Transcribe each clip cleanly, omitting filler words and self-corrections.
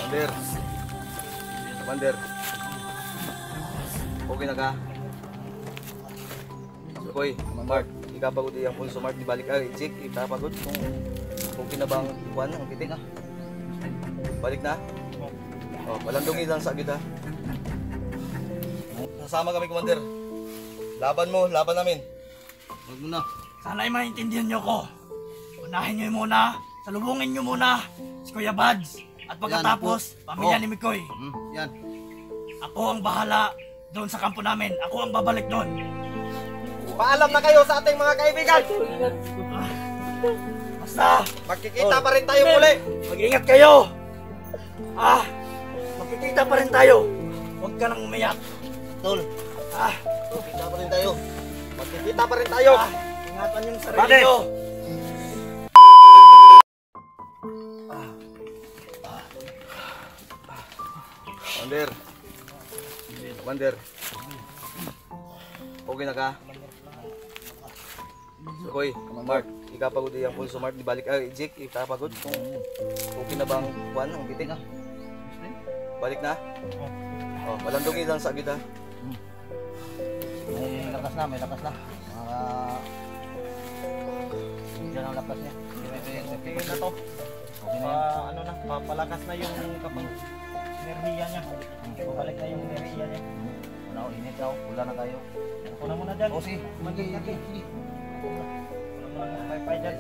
Commander. Commander. Okay na ka? Koy, Mark, ikapagod yung pulso Mark, ibalik ka, i-check, ikapagod kung okay na bang buwan ang kiting ha? Balik na? Oh, walang dungi lang sa kita. Nasama kami, Commander. Laban mo, laban namin. Huwag mo na. Sana'y maintindihan nyo ko. Unahin nyo muna, salubungin nyo muna si Kuya Bads. At pagkatapos, pamilya ni Mikoy. Yan. Ako ang bahala doon sa kampo namin. Ako ang babalik doon. Paalam na kayo sa ating mga kaibigan. Basta, magkikita pa rin tayo muli. mag-ingat kayo. Magkikita pa rin tayo. Huwag ka nang umiyak. Tol. Magkikita pa rin tayo. Magkikita pa rin tayo. Ingatan yung sarili nyo. Commander. Commander. Okay na ka? Koy, Mark, ikapagod yung pulso Mark, ibalik ka, i-check, ikapagod kung okay na bang buwan ang kiting ha? Balik na? Oh, walang dungi lang sa kita. May lakas na, may lakas na. Diyan ang lakas niya. Okay na to. Ano na, papalakas na yung enerhiya niya. Babalik na yung enerhiya niya. Wala ko, init ako. Wala na tayo. Ako na muna dyan. O sige, sige. Ako na muna ng paypay dyan.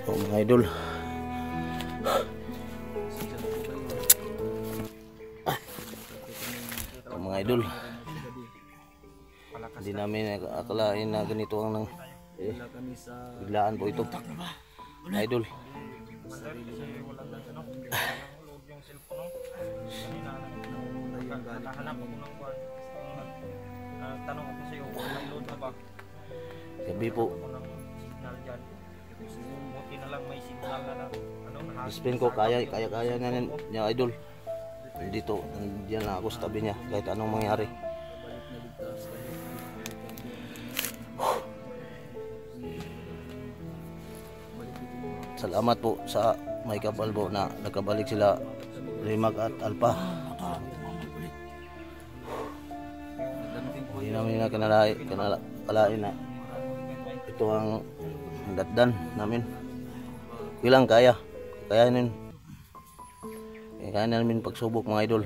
Oh, mga idol. Mga idol. Hindi namin akalain na ganito ang biglaan po ito. Mga idol. Nakahanap ako ng tanong ako sa iyo, walang load na ba? Gabi po. Ako ng signal dyan. Buti na lang may signal na lang. Spin ko, kaya na niya idol. Dito, diyan na ako sa tabi niya kahit anong mangyari. Salamat po sa may kapalbo na nakabalik sila Rimac at Alpha. Hindi namin kalain na ito ang datdan namin. Bilang kayanin. Kaya namin pagsubok mga idol.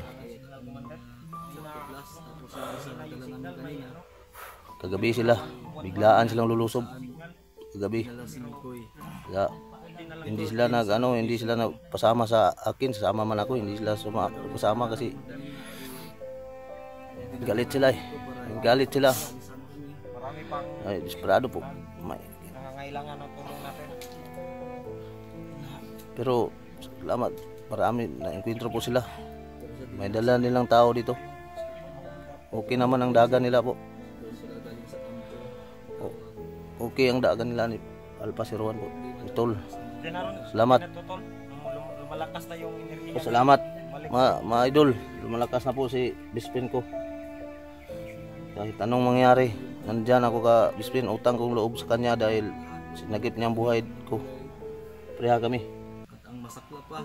Kagabi sila, biglaan silang lulusob. Kagabi. Kaya hindi sila hindi sila pasama sa akin, sasama man ako, hindi sila pasama kasi galit sila eh. Galit sila. Marami pang ay desperado po. nangangailangan ng tulong natin. Pero salamat, marami na-encuentro po sila. May dala nilang tao dito. Okay naman ang dagan nila po. Okay ang dagan nila ni Alpha Siruan po. Tol. Salamat. Lumalakas na yung enerhiya. Salamat. Mga idol, lumalakas na po si Bispin ko. Kahit anong mangyari, nandyan ako ka Bispin, utang kong loob sa kanya dahil sinagip niya ang buhay ko. Pareha kami. At ang masakla pa,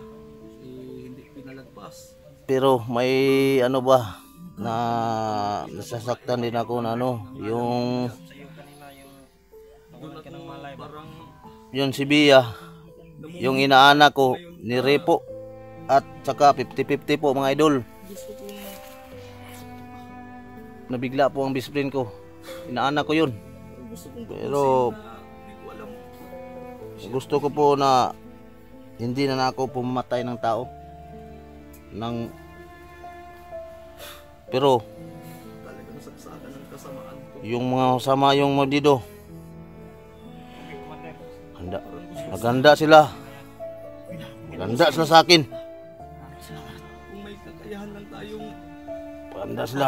hindi pinalagpas. Pero may ano ba na nasasaktan din ako na yung yun si Bia, yung inaanak ko ni Repo at saka 50-50 po mga idol. Nabigla po ang Bispin ko, inaanak ko yun. Pero gusto ko po na hindi na ako pumatay ng tao pero yung mga kasama yung Madido maganda sila sa akin. Kung may kakayahan lang tayong Maganda sila.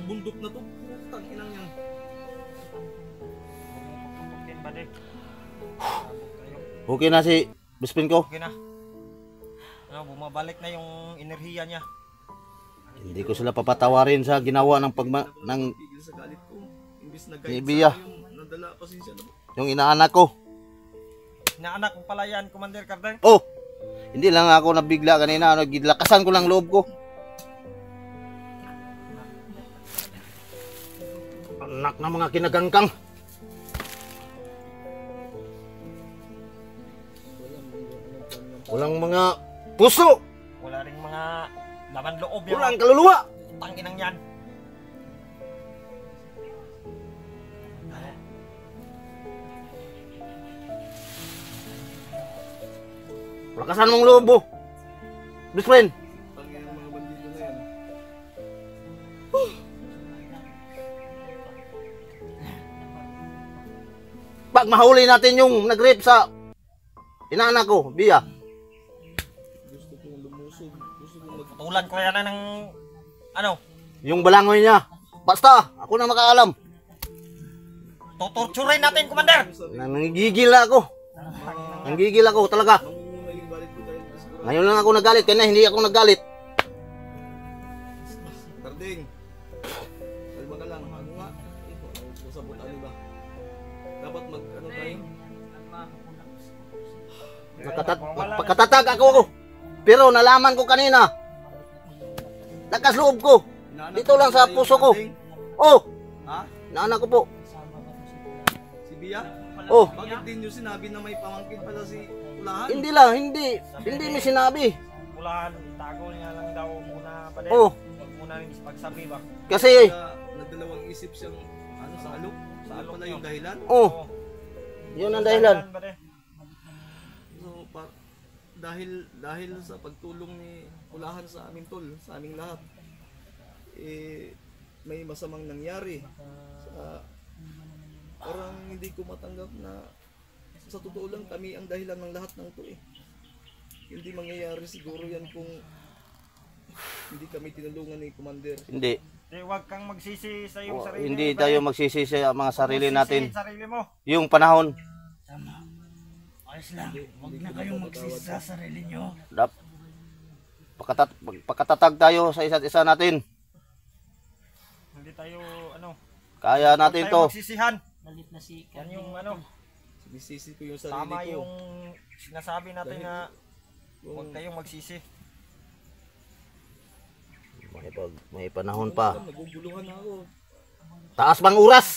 bundok na to, putang inang yan. Okay na si Bispin ko. Okay na. Bumabalik na yung enerhiya niya. Hindi ko sila papatawarin sa ginawa ng tigil sa galit ko. Imbis na Ni guide Bia. sa yung nadala, pasensya na po. Yung inaanak ko. Inaanak mo pala yan, Commander Cardeng. Oh, hindi lang ako nabigla kanina. Lakasan ko lang loob ko. Anak ng mga kinagangkang. Walang mga puso. Wala ring mga laman loob yan. Walang kaluluwa. Tanginang yan. Lakasan mong loob mo. Best friend. Tangin ang mga bandido na yan. Pag mahuli natin yung nag-rape sa inaanak ko, Bia. Gusto kong lumusog. Gusto kong Tulan ko yan ng ano, Yung balangoy niya. Basta, ako na makaalam. tutorturin natin, Commander. Nanggigil ako. Nanggigil ako talaga. mangunguna yung galit ko dahil siguro. Ngayon lang ako nagalit, kaya hindi ako nagalit. Cardeng. Kalma ka lang. Ano nga? Ito, sa buta ba? Dapat ano tayo? Pagkatatag ako. Pero nalaman ko kanina. Lakas loob ko. Dito lang sa puso ko. Oh, Ha? naanak ko po. Si Bia? Oh, Bakit din nyo sinabi na may pamangkin pala si Ulahan? hindi lang, hindi. Hindi may sinabi. Pulaan, tago niya lang daw muna pa din. Oh, Huwag muna rin pagsabi ba? kasi, Kaya nagdalawang isip siyang ano sa alok? Sa alok pala yung dahilan? oh, yun ang dahilan. Ba din? So, dahil sa pagtulong ni Ulahan sa amin tol, sa aming lahat, eh, may masamang nangyari. Parang hindi ko matanggap na sa totoo lang kami ang dahilan ng lahat ng to eh. Hindi mangyayari siguro yan kung hindi kami tinulungan ni Commander. Hindi. Huwag kang magsisi sa iyong sarili. Hindi tayo magsisi sa mga sarili natin. Magsisi sa sarili mo. Yung panahon, Tama. Ayos lang. Huwag na kayong magsisi sa sarili nyo. pagkatatag tayo sa isa't isa natin. Hindi tayo, ano, Kaya natin tayo to. magsisihan. Galit na si Yan yung, ano, Sinisisi ko yung sarili tama ko. yung sinasabi natin Dahil- na Kung- huwag kayong magsisi. May panahon pa. Naguguluhan na ako. Taas bang oras?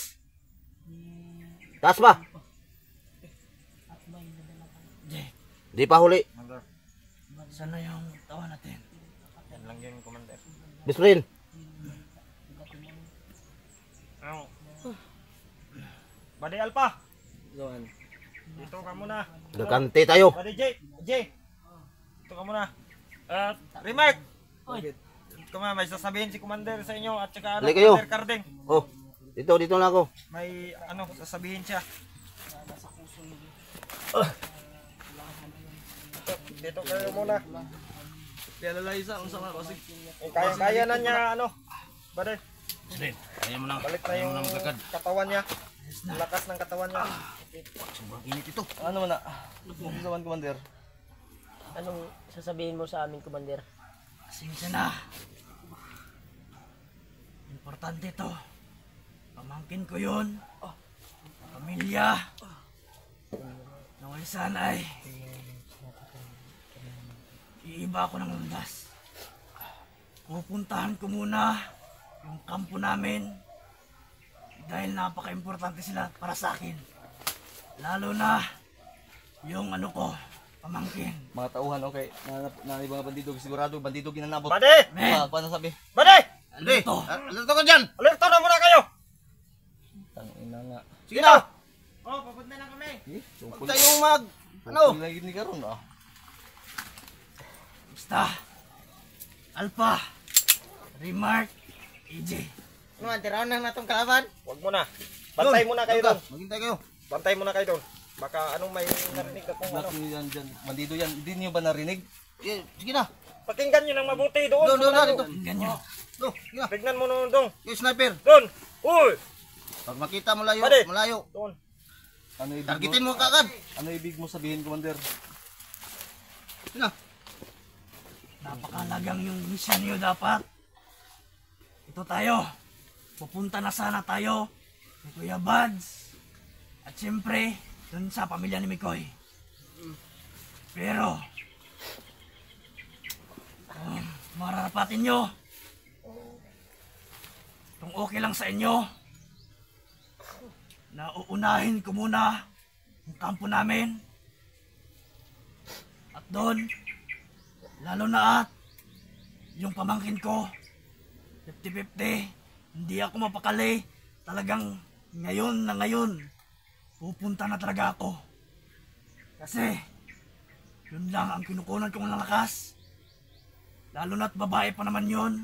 Taas ba? Di pa huli. Commander, Sana yung tawa natin. yan lang yun, Commander. Best friend. Ano? Bade Alpha, Zoan. dito ka muna. Gagante tayo. Bade J, dito ka muna. Remark, Bakit? dito ka muna, may sasabihin si Commander sa inyo at saka Halika kayo. Commander Cardeng. Oh, dito na ako. May ano, sasabihin siya. Dito kayo muna. Kaya lalaysa, ang sama kasi. Kaya na niya, ano, bade. Kaya mo na. Balik na yung katawan niya. Ang lakas ng katawan niya. Sobrang init ito. Ano man na? Zoan, Commander. Anong sasabihin mo sa amin, Commander? Pasensya na. Importante to. Pamangkin ko yun. Pamilya. Naway sana ay iiba ako ng landas. Pupuntahan ko muna yung kampo namin dahil napaka-importante sila para sa akin. Lalo na yung ano ko, pamangkin. Mga tauhan, okay. Na ibang bandido, sigurado, bandido ginanabot. Bade! Paano sabi? Bade! Alerto! Alerto ka dyan. Alerto na muna kayo! Tangina nga. Sige na. Oh, papunta na kami. Tungkol. Huwag tayong ano? Lagi ni Karon, ah. Basta, Alpha, Remark, AJ. Naman, tirawan na natong kalaban. Huwag muna. Bantay muna kayo doon. Maghintay kayo. Bantay muna kayo doon. Baka anong may narinig akong ano. Bakit nyo yan dyan? Bandido yan. Hindi nyo ba narinig? Sige na. Pakinggan nyo ng mabuti doon. Doon na dito. Tingnan nyo. Sige na. Tignan mo noon doon. Yung sniper. Doon! Uy! Pag makita mo layo, Pwede. malayo. Doon. Ano ibig Targetin mo kagad. Ano ibig mo sabihin, Commander? Sige na. Napakalagang yung mission nyo dapat. Ito tayo. pupunta na sana tayo ni Kuya Buds at siyempre dun sa pamilya ni Mikoy. Pero mararapatin nyo kung okay lang sa inyo na uunahin ko muna ang kampo namin at doon lalo na at yung pamangkin ko 50-50 hindi ako mapakali talagang ngayon na ngayon pupunta na talaga ako kasi yun lang ang kinukunan kong lakas lalo na't babae pa naman yun.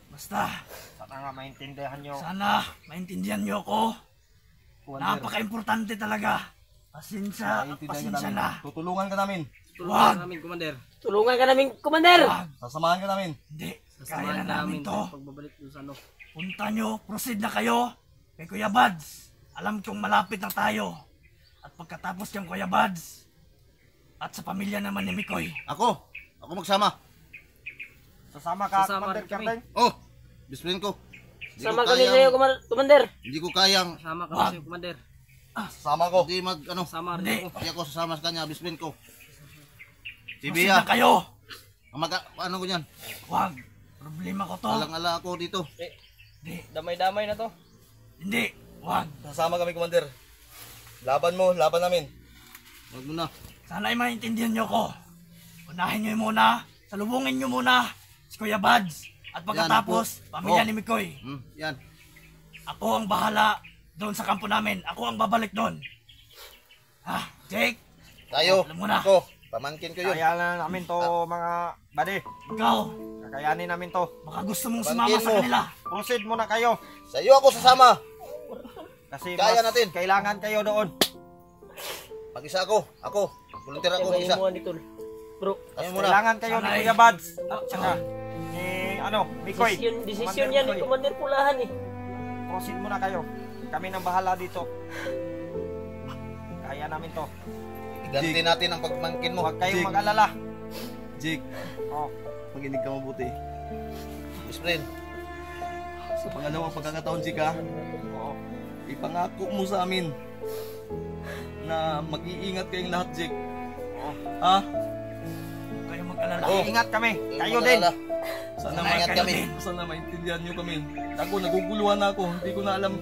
Basta Sana nga maintindihan nyo. sana maintindihan nyo ako. Commander. Napaka-importante talaga. Pasensya na. Tutulungan ka namin. Wag! Tulungan ka namin, Commander! Wag! Sasamahan ka namin. Hindi, kaya na namin to. Pagbabalik dun sa ano. Punta nyo, proceed na kayo. Kay Kuya Buds, alam kong malapit na tayo. At pagkatapos yung Kuya Buds, at sa pamilya naman ni Mikoy. Ako magsama. Sasama ka, Sasama Commander rin kami. Kardeng. Oh, best friend ko. Hindi Sama ko kami kayang- sa'yo, Commander. Hindi ko kayang, Sama kami Wag. sa'yo, Commander. Sama ko. hindi Sama rin Hindi. ako. hindi ako sasama sa kanya, best friend ko. Si Proceed Bia, na kayo. ano ko yan? Wag, problema ko to. Alang-ala ako dito. Hindi, Damay-damay na to. hindi, wag. Sasama kami, Commander. Laban mo, laban namin. Wag mo na. Sana ay maintindihan nyo ko. Unahin nyo muna, salubungin nyo muna si Kuya Buds. At pagkatapos, pamilya Oh. ni Mikoy. Yan. Ako ang bahala doon sa kampo namin. Ako ang babalik doon. Ha, Jake? Tayo, Alam mo na. ako, pamangkin ko yun. Kaya na namin to, mga buddy. Ikaw, Kakayanin namin to. baka gusto mong Bangkin sumama sa mo. kanila. Proceed muna kayo. Sa iyo ako sasama. Kasi Kaya mas natin. kailangan kayo doon. Mag-isa ako. Volunteer ako Kaya mag-isa. mo ni Tol. Bro, Tayo muna. Kailangan kayo ni Sanay. Kuya Buds. Ah, Tsaka ni Mikoy. desisyon Commander yan ni Mikoy. Commander Pulahan eh. Proceed muna kayo. Kami nang bahala dito. Kaya namin to. Iganti natin ang pagmangkin mo. Huwag kayong Jig. mag-alala. Jake, Oh, makinig ka mabuti. Best friend. Sa pangalawang pagkakataon, Jake, ha? oo. Ipangako mo sa amin na mag-iingat kayong lahat, Jake. Oh. Ha? Huwag kayong mag-alala. Ingat kami. Kayo Mag-alala. din. Sana, Sanay Ingat kayo kami. din. sana maintindihan nyo kami. Ako, naguguluhan na ako. Hindi ko na alam.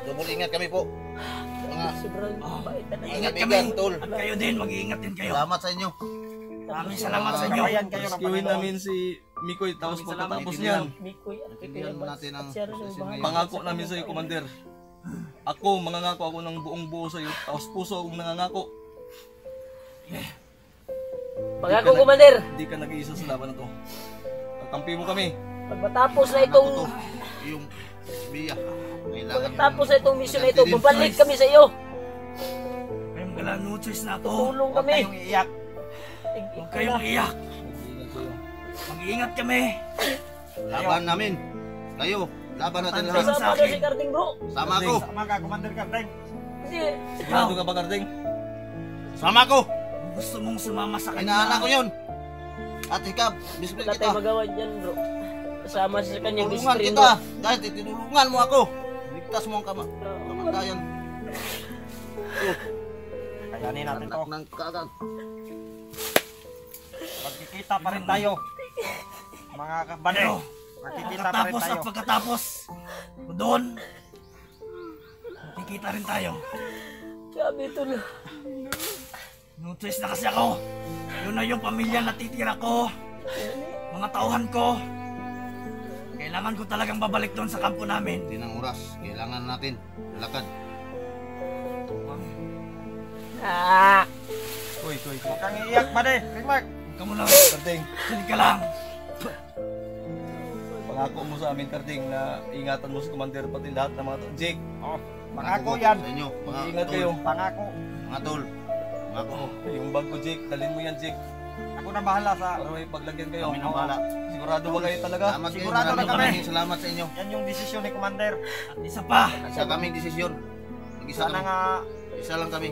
Double ingat kami po. Mga Sobrang bait na Ingat kaibigan, kami. tol. At kayo din, mag-iingat din kayo. Salamat sa inyo. Maraming salamat sa inyo. Kabayan kayo ng Rescuein Panginoon. namin si Mikoy. Tapos pagkatapos Maintindihan. niyan, Mikoy at kay Kuya Tingnan Buds. natin ang At siya rin ang posisyon bahala. ngayon. pangako namin sa iyo, Commander. Ako, mangangako ako ng buong buo sa iyo. Tapos puso akong nangangako. Pagkako, Commander. Hindi ka nag-iisa sa laban na to. Pagkampi mo kami. Pag matapos na Ako itong to. Yung Bia. Kailangan pagkatapos na itong mission na ito, Identity. babalik kami sa iyo. Kayong magala, no choice na ako. Tulong Huwag kami. kayong iiyak. Huwag kayong iyak. Ingat kayo. Mag-iingat kami. Laban namin. Kayo. Laban natin Tanda lahat. sa Kasama akin. na si Carding, bro. Sama ko. Sama ka, Commander Kardeng. Kasi, Sigurado ka ba, Karding? Sama ko. Kung gusto mong sumama sa kanila. Inaanak ko yun. At ikaw, bisbit wala kita. tayong magawa dyan, bro. Kasama siya sa kanyang Tulungan best friend, kita. bro. Dahil tinulungan mo ako. Ligtas mo ang kamatayan. Kayanin natin to. Anak ng kagat. Magkikita pa rin tayo. Mga kabade. Pero, Magkikita pa rin pagkatapos tayo. at pagkatapos, doon, kikita rin tayo. Sabi, Tol. No choice na kasi ako. Yun na yung pamilya na titira ko. Mga tauhan ko. Kailangan ko talagang babalik doon sa kampo namin. Hindi ng oras. Kailangan natin. Lakad. Ah! Uy. Huwag kang iiyak, bade. Ringmark. Huwag ka muna. Karding, Sige ka lang. pangako mo sa amin, Karding, na ingatan mo sa Commander pati lahat ng mga to. Jake, Oh, pangako yan. Sa inyo. Mga ingat tol. kayo. Pangako. Mga tol. Pangako ko. Yung bag ko, Jake, dalhin mo yan, Jake. Ako na bahala sa... Para may paglagyan kayo. Kami nang bahala. Sigurado ba kayo talaga? Salamat kayo. Sigurado na kami. Maraming salamat sa inyo. Yan yung desisyon ni Commander. At isa pa, Isa kaming desisyon. Mag-isa Sana kami. nga Isa lang kami.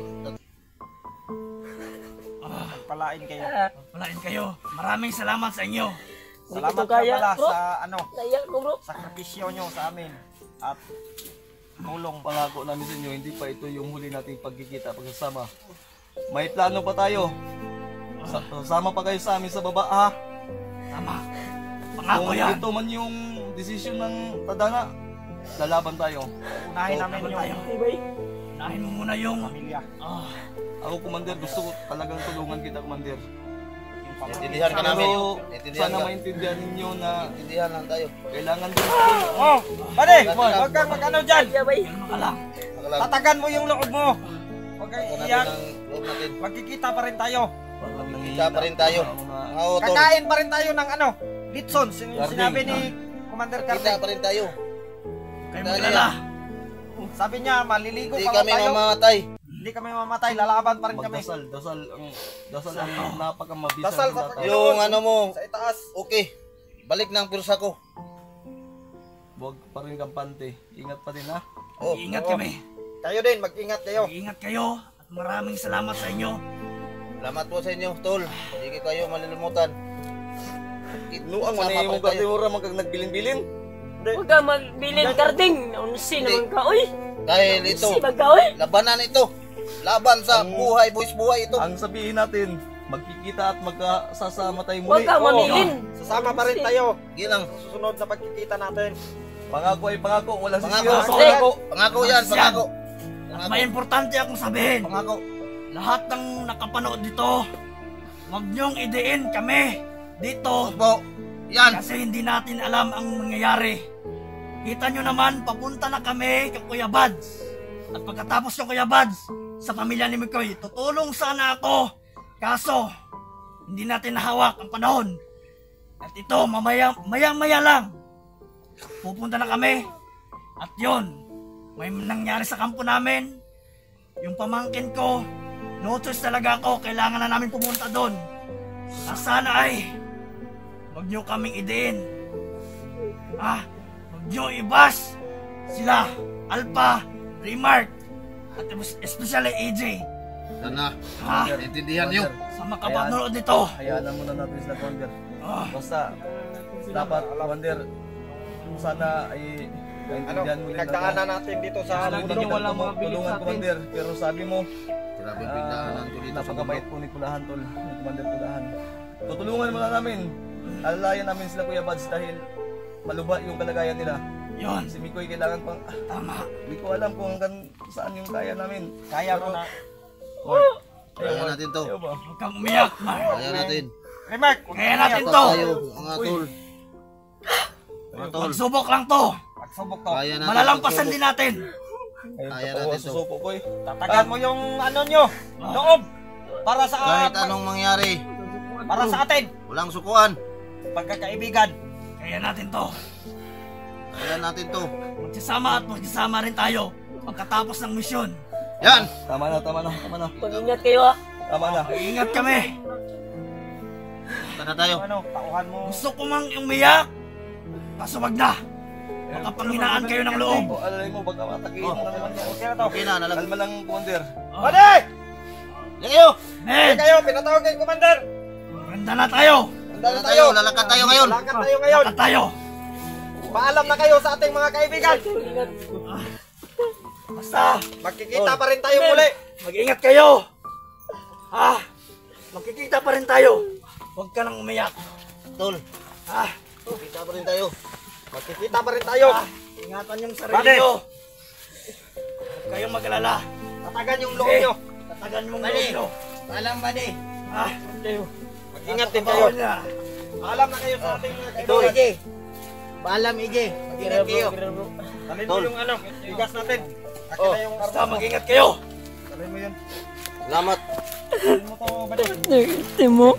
pagpalain kayo. Palain kayo. Maraming salamat sa inyo. Salamat Hindi ko ka kaya, pala bro. sa Kaya ko bro. sakripisyo nyo sa amin. At tulong. Pangako namin sa inyo, hindi pa ito yung huli nating pagkikita, pagsasama. May plano pa tayo. Sasama pa kayo sa amin sa baba, ha? Tama. Pangako Kung yan. ito man yung desisyon ng Tadhana, lalaban tayo. Unahin namin Laban yung tayo. Tibay. Unahin mo muna yung... pamilya. Ah, Ako, Commander, gusto ko talagang tulungan kita, Commander. Yung pamilya. Intindihan ka namin. Pero Intindihan sana ka. maintindihan ninyo na Intindihan lang tayo. kailangan din Oh, pare, huwag kang mag-ano dyan. Tibay. kalma ka lang. Nakalang. Tatagan mo yung loob mo. Huwag kang Natin iyak. ang loob natin. Magkikita pa rin tayo. Kita pa rin tayo. Mga utol. Kakain pa rin tayo ng ano, litson. Sinabi ni Commander Kita Carter. pa rin tayo. Kayo Dahil maglala. Sabi niya, maliligo Hindi pa kami tayo. mamamatay. Hindi kami mamatay, lalaban pa rin kami. Dasal ang napakamabisa. Dasal sa ng tao. Yung ano mo, Sa itaas. okay. Balik na ang pirsa ko. Huwag pa rin kampante. Ingat pa din, ha? Oh, Iingat Oo. kami. Kayo din, mag-ingat kayo. Iingat kayo. At maraming salamat sa inyo. salamat po sa inyo, tol. Hindi kayo malilimutan. Nuang Sama manay pa mo rin tayo. katimura magkag nagbilin-bilin. Huwag ka magbilin karding. Unsi naman ka, uy. Dahil ito, Unsi man ka, uy. labanan ito. Laban sa buhay, buhay ito. Ang sabihin natin, magkikita at magkasasama tayo Huwag muli. ka Oo. mamilin. Sasama pa rin tayo. Gilang, Sa susunod na pagkikita natin. Pangako ay pangako, wala pangako. sisiyo. Pangako, pangako yan, pangako. At may importante akong sabihin. Pangako. Lahat ng nakapanood dito, huwag niyong idein kami dito. Opo, yan. Kasi hindi natin alam ang mangyayari. Kita nyo naman, papunta na kami kay Kuya Bads. At pagkatapos ng Kuya Bads, sa pamilya ni Mikoy, tutulong sana ako. Kaso, hindi natin nahawak ang panahon. At ito, maya lang. Pupunta na kami. At yon, may nangyari sa kampo namin. Yung pamangkin ko, no choice talaga ako, kailangan na namin pumunta doon. Na sana ay, huwag nyo kaming idein. Huwag nyo ibas sila, Alpha, Remark, at especially AJ. Sana, Ha? intindihan nyo. Sa makapanood nito. Hayaan na muna natin sila, Commander. Ah, Basta, dapat, Commander, sana ay Ano, maintindihan mo din pinagdaanan natin dito sa Sabi mo walang mga tulungan, Commander. Pero sabi mo, Grabe biglaan ko dito sa napakabait po ni Kulahan, Tol. Ni Commander Kulahan. Tutulungan mo na namin. Alalayan namin sila, Kuya Bads, dahil maluba yung kalagayan nila. yon, Si Mikoy kailangan pang, tama. hindi ko alam kung hanggang saan yung kaya namin. Kaya mo na. Kaya natin to. Ayaw ba? Huwag kang umiyak, Mark. Kaya natin. Remark, Kaya natin Tayo, to. mga tol. Mga tol. Magsubok lang to. pagsubok to. Kaya natin. Malalampasan pagsubok. din natin. Ayun, Kaya tatawa, natin to. susuko ko eh. Tatagan mo yung ano nyo, loob. Para sa Kahit anong mangyari, para sa atin, walang sukuan. pagkakaibigan. Kaya natin to. Kaya natin to. Magsasama at magsasama rin tayo pagkatapos ng misyon. Yan! Tama na, tama na, tama na. Mag-ingat kayo, ha. Tama na. Ingat kami. Punta na tayo. Ano, tauhan mo. Gusto ko mang umiyak. Kaso wag na. Makapanghinaan kayo ng loob. O, alalay mo, baka matagiin mo na naman yan. Okay na to. Okay na, nalag. Kalma lang, Commander. Pwede! Yan kayo! Men, Kayo, pinatawag kay Commander. maganda na tayo. Handa na Tayo, tayo. lalakad tayo ngayon. Lakad tayo ngayon. At tayo. Paalam na kayo sa ating mga kaibigan. Mag-ingat. Basta, Magkikita pa rin tayo muli. mag-ingat kayo. Magkikita pa rin tayo. Huwag ka nang umiyak. Tol, Ah, kita pa rin tayo. Magkikita pa rin tayo. ingatan yung sarili Bade. nyo. Huwag kayong mag-alala. Tatagan yung loob nyo. Tatagan mong loob nyo. Paalam ba di? Kayo. Mag-ingat din kayo. Niya. Paalam na kayo sa ating mga kaibigan. Paalam, Ige. Gira, bro. Gira, bro. Dalhin mo yung ano, bigas natin. Akin na yung Basta arma mo. mag-ingat kayo. Dalhin mo yun. Salamat. Dalhin mo to, Bade. Ito mo.